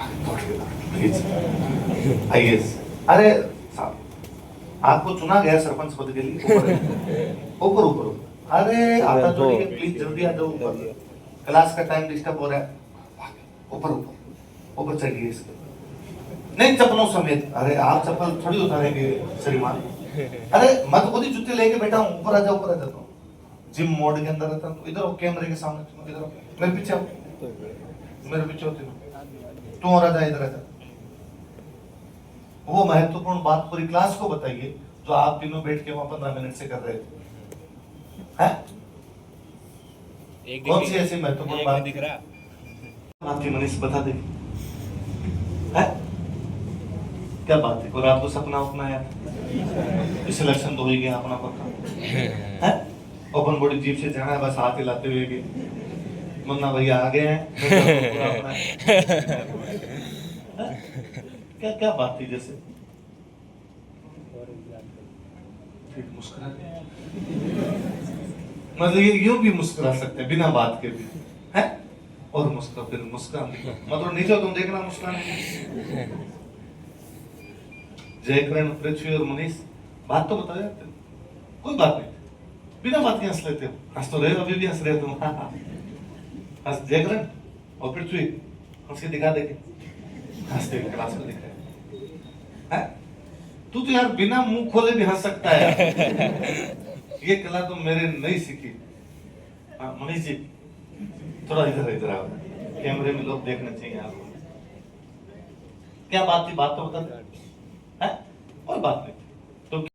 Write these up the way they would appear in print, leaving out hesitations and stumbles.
Please आइए। अरे साहब, आपको चुना गया सरपंच पद के लिए। ऊपर ऊपर ऊपर। अरे आता जोड़िए प्लीज, जल्दी आ जाओ ऊपर, क्लास का टाइम डिस्टर्ब हो रहा है। ऊपर ऊपर ऊपर चढ़िए इसके, नहीं चप्पलों समेत। अरे आप चप्पल थोड़ी उतारेंगे श्रीमान। अरे मैं तो खुद ही जूते लेके बैठा हूँ, ऊपर आ जाओ, ऊपर आ जाता हूँ। जिम मोड के अंदर रहता हूँ। इधर हो, कैमरे के सामने तुम इधर हो, मेरे पीछे आओ, मेरे पीछे होते हो तुम, और आ जा, इधर आ जा। वो महत्वपूर्ण बात पूरी क्लास को बताइए जो आप तीनों बैठ के वहां 15 मिनट से कर रहे थे। हैं? कौन सी ऐसी महत्वपूर्ण बात दिख रहा आपकी? मनीष बता दे, है? क्या बात है? और आपको सपना अपना है, सिलेक्शन तो हो ही गया अपना पक्का है। ओपन बॉडी जीप से जाना है, बस हाथ हिलाते हुए गए, मुन्ना भैया आ गए हैं। क्या क्या बात थी जैसे? फिर मुस्कुरा, मतलब ये यूं भी मुस्कुरा सकते हैं बिना बात के भी, है? और मुस्कुरा, फिर मुस्कान, मतलब नीचे तुम देखना मुस्कान। जयकरण, पृथ्वी और मनीष, बात तो बता जाते, कोई बात नहीं, बिना बात के हंस लेते हो। हंस तो रहे हो, अभी भी हंस रहे हो तुम। हंस, जयकरण और पृथ्वी हंस के दिखा देंगे, हंसते हुए क्लास में दिख रहे हैं। तू तो यार बिना मुंह खोले भी हंस सकता है। ये कला तो मेरे नहीं सीखी। मनीष जी थोड़ा इधर इधर आओ, कैमरे में लोग देखना चाहिए आपको। क्या बात थी, बात तो बता दे, है? कोई बात नहीं तो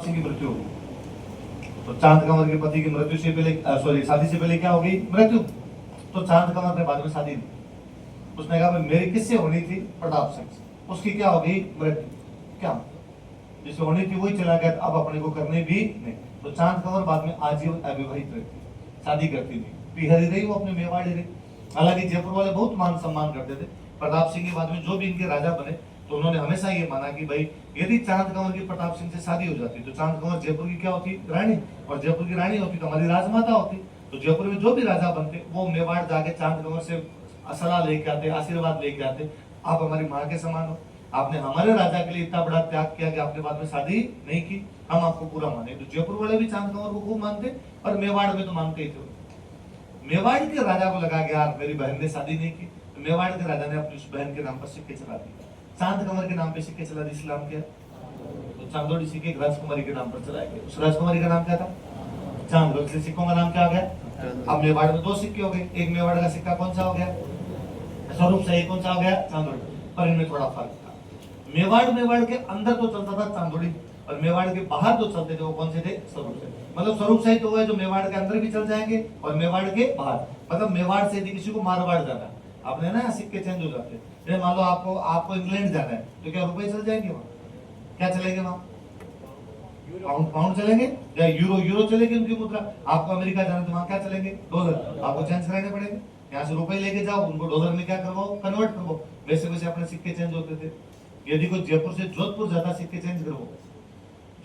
की मृत्यु, तो चांद कंवर के पति की मृत्यु से पहले, सॉरी शादी से पहले क्या हो गई? मृत्यु। तो चांद कंवर ने बाद में शादी, उसने कहा मेरी किससे होनी थी? प्रताप सिंह से। उसकी क्या हो गई? मृत्यु। क्या जिससे होनी थी वही चला गया, अब अपने को करने भी नहीं। तो चांद कंवर बाद में आजीवन अविवाहित रहती, शादी करती थी, पिहरी रही वो अपने मेवाड़ी रही। हालांकि जयपुर वाले बहुत मान सम्मान करते थे। प्रताप सिंह के बाद में जो भी इनके राजा बने, तो उन्होंने हमेशा ये माना कि भाई यदि चांद कंवर की प्रताप सिंह से शादी हो जाती तो चांद कंवर जयपुर की क्या होती? रानी। और जयपुर की रानी होती तो हमारी राजमाता होती। तो जयपुर में जो भी राजा बनते वो मेवाड़ जाके चांद कंवर से सलाह लेके आते, आशीर्वाद लेके आते, आप हमारी माँ के समान हो, आपने हमारे राजा के लिए इतना बड़ा त्याग किया कि आपने बाद में शादी नहीं की, हम आपको पूरा माने। तो जयपुर वाले भी चांद कंवर को खूब मानते, और मेवाड़ में तो मानते ही थे। मेवाड़ के राजा को लगा कि यार मेरी बहन ने शादी नहीं की, तो मेवाड़ के राजा ने अपनी उस बहन के नाम पर सिक्के चला दिए, चांद कंवर के नाम पे सिक्के चला दिए। इस्लाम के तो चांदोड़ी सिक्के राजकुमारी के नाम पर चलाए गए। उस राजकुमारी का नाम क्या था? चांद। से सिक्कों का नाम क्या हो गया? अब मेवाड़ में 2 सिक्के हो गए। एक मेवाड़ का सिक्का कौन सा हो गया? स्वरूप सही कौन सा हो गया? चांदोड़ी। पर इनमें थोड़ा फर्क था। मेवाड़ के अंदर तो चलता था चांदोड़ी, और मेवाड़ के बाहर जो चलते थे वो कौन से थे? स्वरूप से। मतलब स्वरूप सही तो वो है जो मेवाड़ के अंदर भी चल जाएंगे और मेवाड़ के बाहर। मतलब मेवाड़ से यदि किसी को मारवाड़ जाना, आपने ना सिक्के चेंज हो जाते हैं। मान लो आपको इंग्लैंड जाना है, तो क्या रुपए चल जाएंगे वहाँ? क्या चलेंगे वहाँ? पाउंड चलेंगे या यूरो चलेंगे उनकी मुद्रा। आपको अमेरिका जाना तो वहाँ क्या चलेंगे? डॉलर। आपको चेंज कराने पड़ेंगे। यहाँ से रुपए लेके जाओ, उनको डॉलर में क्या करवाओ? कन्वर्ट करवाओ। वैसे वैसे अपने सिक्के चेंज होते थे। यदि कोई जयपुर से जोधपुर जाता, सिक्के चेंज करवाओ,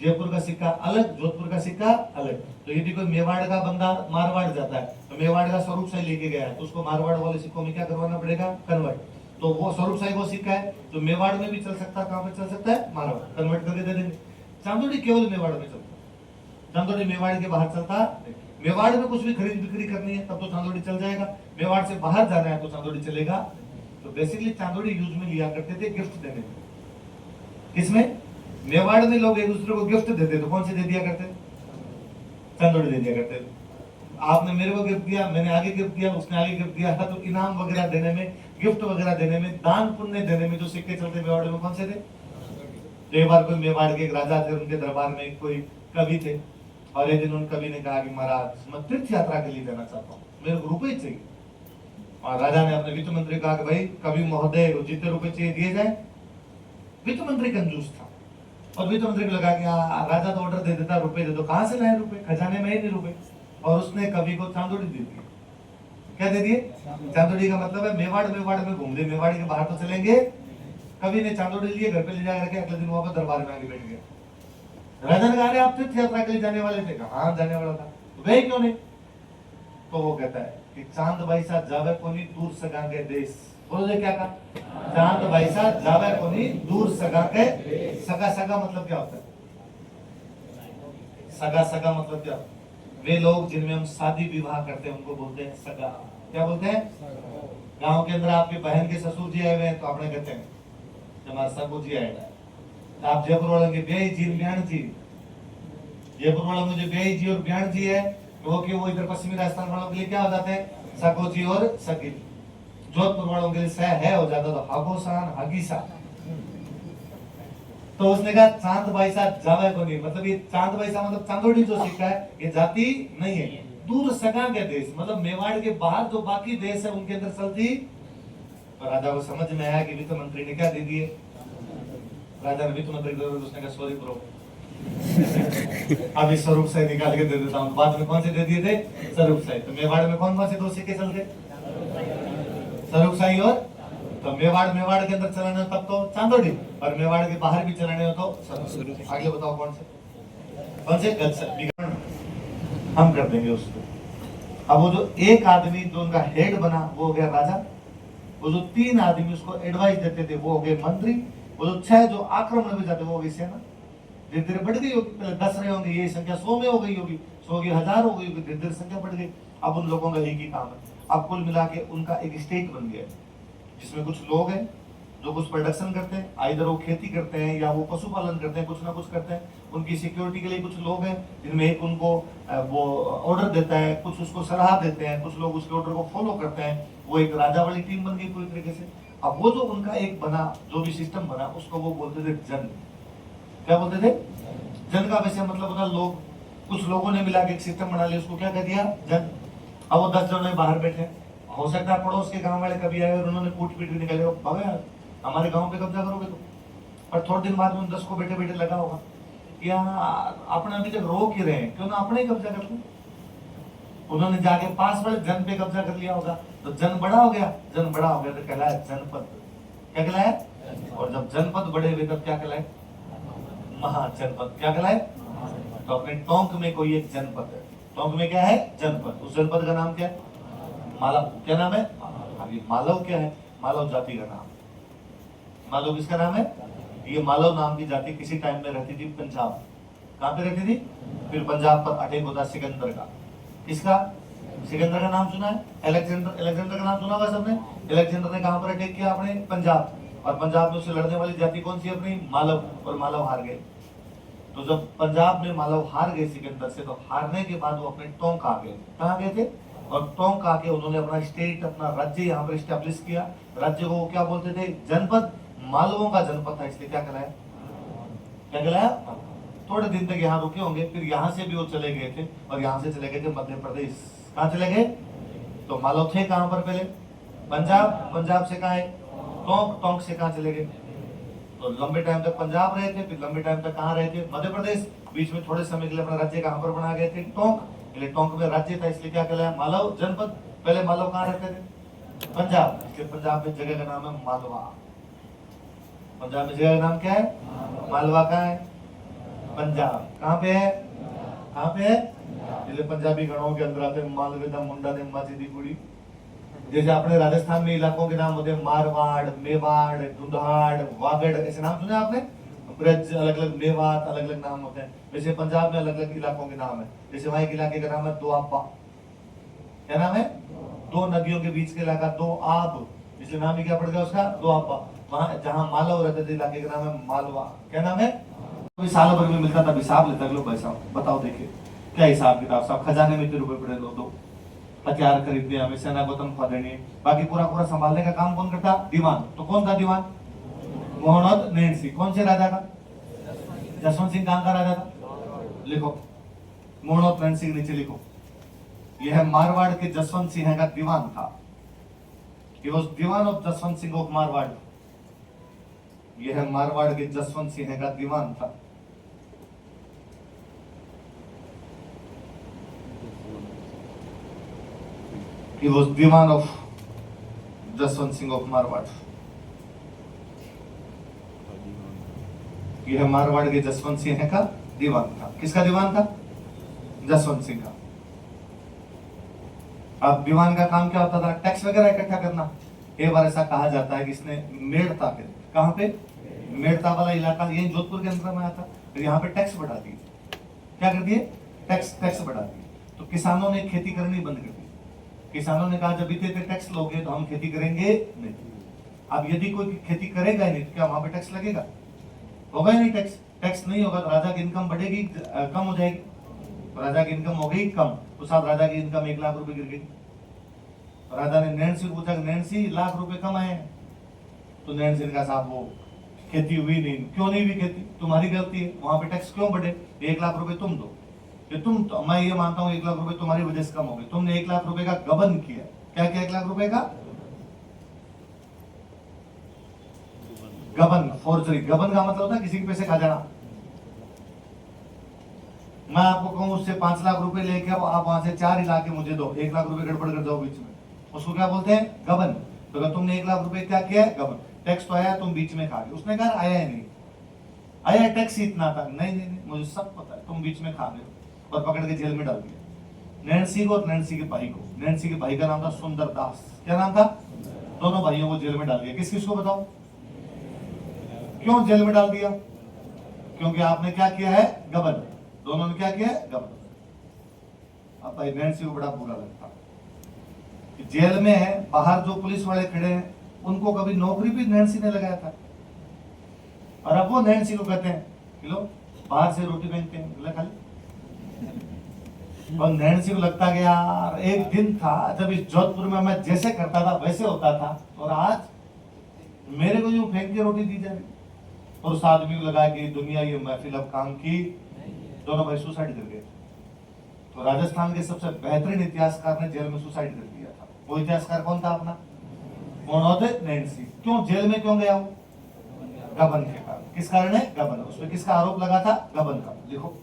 जयपुर का सिक्का अलग, जोधपुर का सिक्का अलग। तो यदि कोई मेवाड़ का बंदा मारवाड़ जाता है, तो मेवाड़ का स्वरूप सही लेके गया है, तो उसको मारवाड़ वाले सिक्कों में क्या करवाना पड़ेगा? कन्वर्ट। तो वो स्वरूप सही वो सिक्का है तो मेवाड़ में भी चल सकता है। कहाँ पे चल सकता है? मारवाड़। कन्वर्ट करके दे देंगे। चांदोड़ी केवल मेवाड़ में चलता, चांदोड़ी मेवाड़ के बाहर चलता। मेवाड़ में कुछ भी खरीद बिक्री करनी है तब तो चांदोड़ी चल जाएगा, मेवाड़ से बाहर जाना है तो चांदोड़ी चलेगा। तो बेसिकली चांदोड़ी यूज में लिया करते थे गिफ्ट देने में। किसमें? मेवाड़ में लोग एक दूसरे को गिफ्ट देते तो कौन से दे दिया करते? चंदोड़ी दे दिया करते। आपने मेरे को गिफ्ट दिया, मैंने आगे गिफ्ट दिया, उसने आगे गिफ्ट दिया, तो इनाम वगैरह देने में, गिफ्ट वगैरह देने में, दान पुण्य देने में जो सिक्के चलते मेवाड़ में कौन से थे? तो एक बार कोई मेवाड़ के एक राजा थे, उनके दरबार में कोई कवि थे, और एक दिन उन कवि ने कहा कि महाराज मैं तीर्थ यात्रा के लिए देना चाहता हूँ, मेरे को रुपए चाहिए। और राजा ने अपने वित्त मंत्री कहा कि भाई कवि महोदय को जितने रुपए चाहिए दिए जाए। वित्त मंत्री कंजूस था, और वित्त मंत्री को लगा कि राजा तो ऑर्डर दे देता, रुपए दे दो, कहां से लाए रुपए, खजाने में ही नहीं रुपए। और उसने कवि को चांदोड़ी दे दी। क्या दे दिए? चांदोड़ी का मतलब है मेवाड़ मेवाड़ में घूम ले, मेवाड़ के बाहर तो चलेंगे। कवि ने चांदोड़ी लिए, घर पे ले जाकर के अगले दिन वहां पर दरबार में आके बैठ गया। राजा ने कहा आप तीर्थ यात्रा के लिए जाने वाले थे? कहा हाँ जाने वाला था। तो गए क्यों नहीं? तो वो कहता है कि चांद भाई साहब जावे कोनी दूर सगा के देश। बोलो क्या कहा? चांद भाई साहब जावे कोनी दूर सगा के। सगा सगा मतलब क्या होता है? सगा सगा मतलब क्या? वे लोग जिनमें हम शादी विवाह करते हैं उनको बोलते हैं सगा। क्या बोलते हैं? गांव के अंदर आपकी बहन के ससुर जी आए हुए हैं तो आपने कहते हैं हमारा सगो जी आएगा। तो आप जयपुर वालों के ब्याही जी ब्याण जी, जयपुर वालों में जो ब्याही जी और ब्याण जी है वो इधर पश्चिमी राजस्थान वालों के लिए क्या हो जाते हैं? सगो जी और सगी। जोधपुर वालों के लिए सह है हो जाता तो हागोसान हागीसा। तो उसने कहा चांद भाई साहब जावे को नहीं, मतलब ये चांद भाई साहब मतलब चांदोड़ी जो सिक्का है ये जाति नहीं है, दूर सगा के देश, मतलब मेवाड़ के बाहर जो बाकी देश है उनके अंदर चलती। तो राजा को समझ में आया कि वित्त मंत्री ने क्या दे दिए। राजा ने वित्त मंत्री को उसने कहा सॉरी ब्रो, अभी स्वरूप साई निकाल के दे देता हूँ। बाद में कौन से दे दिए थे? स्वरूप साई। तो मेवाड़ में कौन कौन से दो सिक्के चलते? स्वरूप साई और तो मेवाड़ के अंदर चलाने हो तब तो चांदोड़ी, और मेवाड़ के बाहर भी चलाने हो तो स्वरूप। आगे बताओ कौन से गलत हम कर देंगे उसको। अब वो जो एक आदमी जो उनका हेड बना वो हो गया राजा, वो जो 3 आदमी उसको एडवाइस देते थे वो हो गए मंत्री, वो जो 6 जो आक्रमण में जाते वो हो गई सेना। धीरे धीरे बढ़ गई होगी, पहले 10 रहे होंगे, ये संख्या 100 में हो गई होगी, 100 की 1000 हो गई होगी, धीरे धीरे संख्या बढ़ गई। अब उन लोगों का एक ही काम है। अब कुल मिला के उनका एक स्टेट बन गया जिसमें कुछ लोग हैं जो कुछ प्रोडक्शन करते हैं, आइधर वो खेती करते हैं या वो पशुपालन करते हैं, कुछ ना कुछ करते हैं। उनकी सिक्योरिटी के लिए कुछ लोग हैं जिनमें एक उनको वो ऑर्डर देता है, कुछ उसको सलाह देते हैं, कुछ लोग उसके ऑर्डर को फॉलो करते हैं। वो एक राजा वाली टीम बन गई पूरी तरीके से। अब वो जो उनका एक बना जो भी सिस्टम बना उसको वो बोलते थे जन। क्या बोलते थे? जन का वैसे मतलब होता लोग, कुछ लोगों ने मिला के एक सिस्टम बना लिया, उसको क्या कह दिया? जन। अब वो 10 जने बाहर बैठे, हो सकता है पड़ोस के गांव वाले कभी आए और उन्होंने कूट पीट निकाले, बाबा हमारे गांव पे कब्जा करोगे तो। और थोड़े दिन बाद में 10 को बैठे बैठे लगा होगा कि अपने अभी तक रोक ही रहे हैं, क्यों ना अपने ही कब्जा कर लो। उन्होंने जाके पास वाले जन पे कब्जा कर लिया होगा, तो जन बड़ा हो गया, जन बड़ा हो गया तो कहलाया जनपद। क्या कहलाया? और जब जनपद बड़े हुए तब क्या कहलाए? महाजनपद। क्या कहलाए? तो अपने टोंक में कोई एक जनपद है, टोंक में क्या है? जनपद। उस जनपद का नाम क्या है? मालव। क्या नाम है? अभी मालव क्या है? मालव जाति का नाम। मालव किसका नाम है? ये मालव नाम की जाति किसी टाइम में रहती थी पंजाब। कहां पे रहती थी? फिर पंजाब पर अटैक होता सिकंदर का। किसका? सिकंदर का नाम सुना है? अलेक्जेंडर का नाम सुना होगा सबने। अलेक्जेंडर ने कहां पर अटैक किया? अपने पंजाब। और पंजाब में उससे लड़ने वाली जाति कौन सी? अपनी मालव। और मालव हार गए। तो जब पंजाब में मालव हार गए सिकंदर से, तो हारने के बाद वो अपने टोंक आ गए। कहां गए थे? और टोंक आके उन्होंने अपना स्टेट, अपना राज्य यहाँ पर स्टैब्लिश किया। राज्य को क्या बोलते थे? जनपद। मालवों का जनपद था, इसलिए क्या कहलाया? क्या कहलाया? थोड़े दिन तक यहाँ रुके होंगे, फिर यहाँ से भी वो चले गए थे, और यहाँ से चले गए थे मध्य प्रदेश। कहाँ चले गए? तो मालव थे कहाँ पर पहले? पंजाब। पंजाब से कहाँ है? टोंक। टोंक से कहाँ चले गए? तो लंबे टाइम तक पंजाब रहे थे, फिर लंबे टाइम तक कहाँ रहे थे? मध्य प्रदेश। बीच में थोड़े समय के लिए अपना राज्य कहाँ पर बना गए थे? टोंक। टोंक में राज्य था, इसलिए क्या कहलाया? मालव जनपद। पहले मालव कहाँ रहते थे? पंजाब। इसलिए पंजाब में जगह का नाम है मालवा। पंजाब में जगह का नाम क्या है? मालवा। कहाँ है? पंजाब। कहाँ पे है? कहाँ पे है? इसलिए पंजाबी गणों के अंदर आते मालवे दा मुंडा ने माची दी कुड़ी। जैसे अपने राजस्थान में इलाकों के नाम होते हैं मारवाड़, मेवाड़, दुधाड़, वागड़, ऐसे नाम सुने आपने? ब्रज अलग अलग, मेवात अलग अलग नाम होते हैं। वैसे पंजाब में अलग अलग इलाकों के नाम है। जैसे वहां के इलाके का नाम है दोआबा। क्या नाम है? 2 नदियों के बीच के इलाका दोआब, इसलिए नाम ही क्या पड़ गया उसका? दोआबा। वहां जहां मालव रहते थे, इलाके का नाम है मालवा। क्या नाम है? कोई साल भर में मिलता था, हिसाब लेता लो भाई साहब, बताओ देखिए क्या हिसाब किताब साहब, खजाने में इतने रुपए पड़े, लो दो, हथियार खरीदने, हमें सेना को तनख्वाह देनी है, बाकी पूरा पूरा संभालने का काम कौन करता? दीवान। तो कौन था दीवान? मोहम्मद नैन्सी। कौन से राजा का? जसवंत सिंह कहां का राजा था? लिखो, मोहम्मद नैन्सी के नीचे लिखो, यह मारवाड़ के जसवंत सिंह का दीवान था। He was dewan of Jaswant Singh of Marwar. यह मारवाड़ के जसवंत सिंह का दीवान था। He was dewan of Jaswant Singh of Marwar. यह मारवाड़ के जसवंत सिंह का दीवान था। किसका दीवान था? जसवंत सिंह का। अब दीवान का काम क्या होता था? टैक्स वगैरह इकट्ठा करना। एक बार ऐसा कहा जाता है कि इसने मेड़ता पे, कहां पे? मेड़ता वाला इलाका, ये जोधपुर के अंदर में आता, तो यहाँ पे टैक्स बढ़ा दिए। क्या कर दिए? टैक्स बढ़ा दिए। तो किसानों ने खेती करनी बंद कर दी। किसानों ने कहा जब इतने टैक्स लोगे तो हम खेती करेंगे नहीं। अब यदि कोई खेती करेगा ही नहीं तो क्या वहां पे टैक्स लगेगा? होगा ही नहीं टैक्स। टैक्स नहीं होगा तो राजा की इनकम बढ़ेगी, कम हो जाएगी। राजा की इनकम हो गई कम, तो साहब राजा की इनकम 1 लाख रुपए गिर गई। राजा ने नैन्सी को पूछा, नैन्सी लाख रुपए कम आए हैं? तो नैन्सी ने कहा साहब वो खेती हुई नहीं। क्यों नहीं हुई खेती? तुम्हारी गलती है, वहां पे टैक्स क्यों बढ़े? 1 लाख रुपए तुम दो, कि तुम तो, मैं ये मानता हूं 1 लाख रुपए तुम्हारी वजह से कम हो गए। तुमने 1 लाख रुपए का गबन किया। क्या किया? 1 लाख रुपए का गबन, फोर्जरी। गबन का मतलब होता है किसी के पैसे खा जाना। मैं आपको कहूं उससे 5 लाख रुपए लेके आप वहां से 4 इलाके मुझे दो, 1 लाख रुपए गड़बड़ कर दो बीच में, उसको क्या बोलते हैं? गबन। तो अगर तुमने 1 लाख रुपए क्या किया है? गबन। टैक्स तो आया, तुम बीच में खा गए। उसने कहा आया ही नहीं, आया टैक्स इतना था। नहीं नहीं नहीं, मुझे सब पता है, तुम बीच में खा गए और पकड़ के जेल में डाल दिया नैन्सी को और नैन्सी के भाई को। नैन्सी के भाई का नाम था सुंदर दास। क्या नाम था? दोनों भाइयों को जेल में डाल दिया। किस किस को बताओ? क्यों जेल में डाल दिया? क्योंकि आपने क्या किया है? गबन। दोनों ने क्या किया है? गबन। अब भाई नैन्सी को बड़ा बुरा लगता कि जेल में है, बाहर जो पुलिस वाले खड़े हैं उनको कभी नौकरी भी नैन्सी ने लगाया था, और अब वो नैन्सी को कहते हैं कि लो बाहर से रोटी फेंकते हैं खाली। और नैन्सी को लगता कि यार एक दिन था जब इस जोधपुर में मैं जैसे करता था वैसे होता था, और आज मेरे को यूं फेंक के रोटी दी जा रही। और उस आदमी को लगा कि दुनिया ये महफिल अब काम की। दोनों भाई सुसाइड कर गए। तो राजस्थान के सबसे बेहतरीन इतिहासकार ने जेल में सुसाइड कर दिया था। वो इतिहासकार कौन था? अपना मोहम्मद नैन्सी। क्यों जेल में क्यों गया वो? गबन के कारण। किस कारण है? गबन। उसमें किसका आरोप लगा था? गबन का। लिखो,